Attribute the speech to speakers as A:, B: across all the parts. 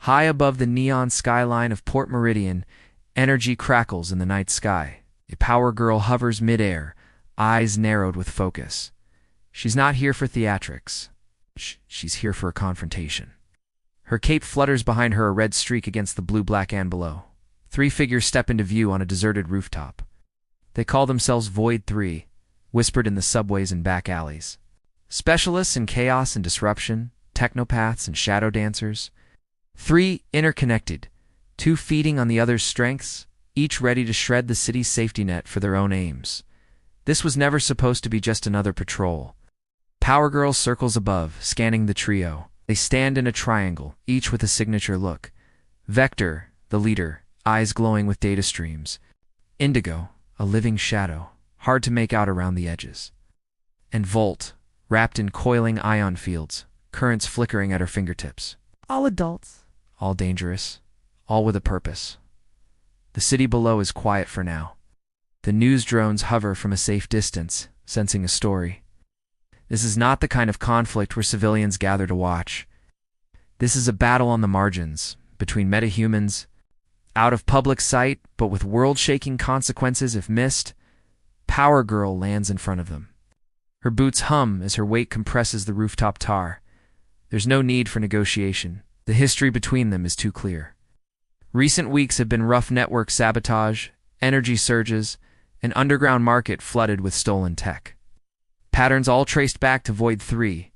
A: High above the neon skyline of Port Meridian, energy crackles in the night sky. A power girl hovers midair, eyes narrowed with focus. She's not here for theatrics. She's here for a confrontation. Her cape flutters behind her, a red streak against the blue-black and below. 3 figures step into view on a deserted rooftop. They call themselves Void 3, whispered in the subways and back alleys. Specialists in chaos and disruption, technopaths and shadow dancers. 3 interconnected, 2 feeding on the other's strengths, each ready to shred the city's safety net for their own aims. This was never supposed to be just another patrol. Power Girl circles above, scanning the trio. They stand in a triangle, each with a signature look. Vector, the leader, eyes glowing with data streams. Indigo, a living shadow, hard to make out around the edges. And Volt, wrapped in coiling ion fields, currents flickering at her fingertips.
B: All adults.
A: All dangerous, all with a purpose. The city below is quiet for now. The news drones hover from a safe distance, sensing a story. This is not the kind of conflict where civilians gather to watch. This is a battle on the margins, between metahumans, out of public sight, but with world-shaking consequences if missed. Power Girl lands in front of them. Her boots hum as her weight compresses the rooftop tar. There's no need for negotiation. The history between them is too clear. Recent weeks have been rough network sabotage, energy surges, an underground market flooded with stolen tech. Patterns all traced back to Void 3.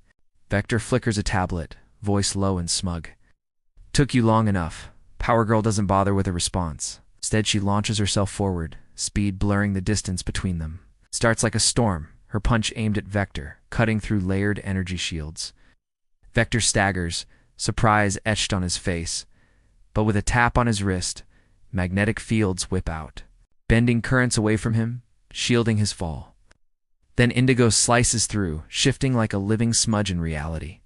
A: Vector flickers a tablet, voice low and smug. Took you long enough. Power Girl doesn't bother with a response. Instead, she launches herself forward, speed blurring the distance between them. Starts like a storm, her punch aimed at Vector, cutting through layered energy shields. Vector staggers, surprise etched on his face. But with a tap on his wrist, magnetic fields whip out, bending currents away from him, shielding his fall. Then Indigo slices through, shifting like a living smudge in reality.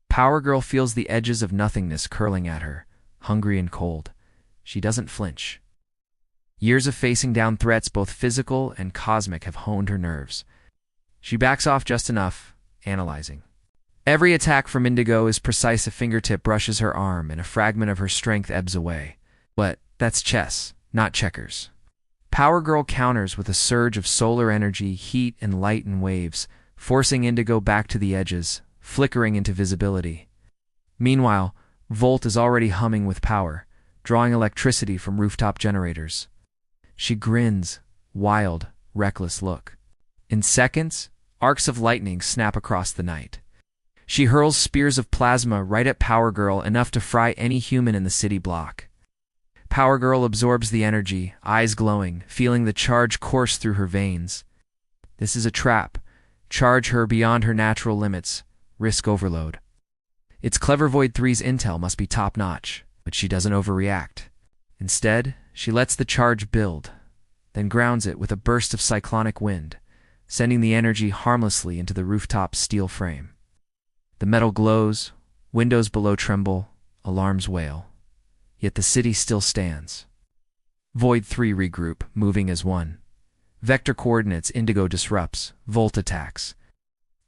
A: Power Girl feels the edges of nothingness curling at her, hungry and cold. She doesn't flinch. Years of facing down threats, both physical and cosmic, have honed her nerves. She backs off just enough, analyzing. Every attack from Indigo is precise. A fingertip brushes her arm, and a fragment of her strength ebbs away. But that's chess, not checkers. Power Girl counters with a surge of solar energy, heat, and light in waves, forcing Indigo back to the edges, flickering into visibility. Meanwhile, Volt is already humming with power, drawing electricity from rooftop generators. She grins, wild, reckless look. In seconds, arcs of lightning snap across the night. She hurls spears of plasma right at Power Girl, enough to fry any human in the city block. Power Girl absorbs the energy, eyes glowing, feeling the charge course through her veins. This is a trap. Charge her beyond her natural limits. Risk overload. It's clever. Void 3's intel must be top-notch, but she doesn't overreact. Instead, she lets the charge build, then grounds it with a burst of cyclonic wind, sending the energy harmlessly into the rooftop's steel frame. The metal glows, windows below tremble, alarms wail. Yet the city still stands. Void 3 regroup, moving as one. Vector coordinates. Indigo disrupts, Volt attacks.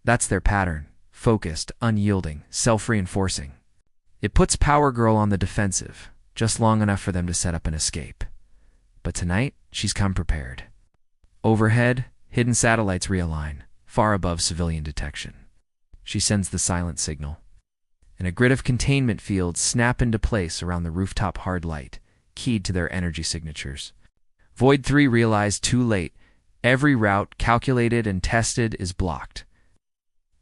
A: That's their pattern, focused, unyielding, self-reinforcing. It puts Power Girl on the defensive, just long enough for them to set up an escape. But tonight, she's come prepared. Overhead, hidden satellites realign, far above civilian detection. She sends the silent signal, and a grid of containment fields snap into place around the rooftop hard light, keyed to their energy signatures. Void 3 realized too late. Every route, calculated and tested, is blocked.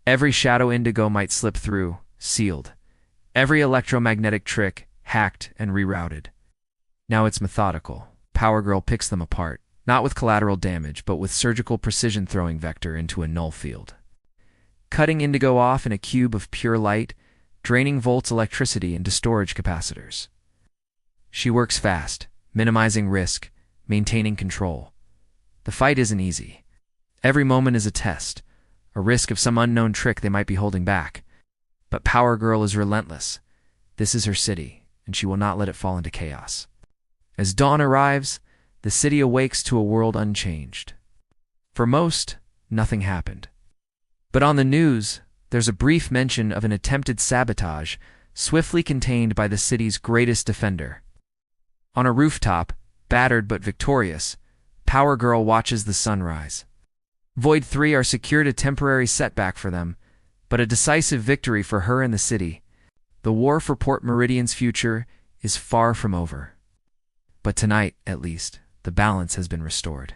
A: Every shadow Indigo might slip through, sealed. Every electromagnetic trick, hacked and rerouted. Now it's methodical. Power Girl picks them apart, not with collateral damage, but with surgical precision, throwing Vector into a null field. Cutting Indigo off in a cube of pure light, draining Volt's electricity into storage capacitors. She works fast, minimizing risk, maintaining control. The fight isn't easy. Every moment is a test, a risk of some unknown trick they might be holding back. But Power Girl is relentless. This is her city, and she will not let it fall into chaos. As dawn arrives, the city awakes to a world unchanged. For most, nothing happened. But on the news, there's a brief mention of an attempted sabotage, swiftly contained by the city's greatest defender. On a rooftop, battered but victorious, Power Girl watches the sunrise. Void 3 are secured a temporary setback for them, but a decisive victory for her and the city. The war for Port Meridian's future is far from over. But tonight, at least, the balance has been restored.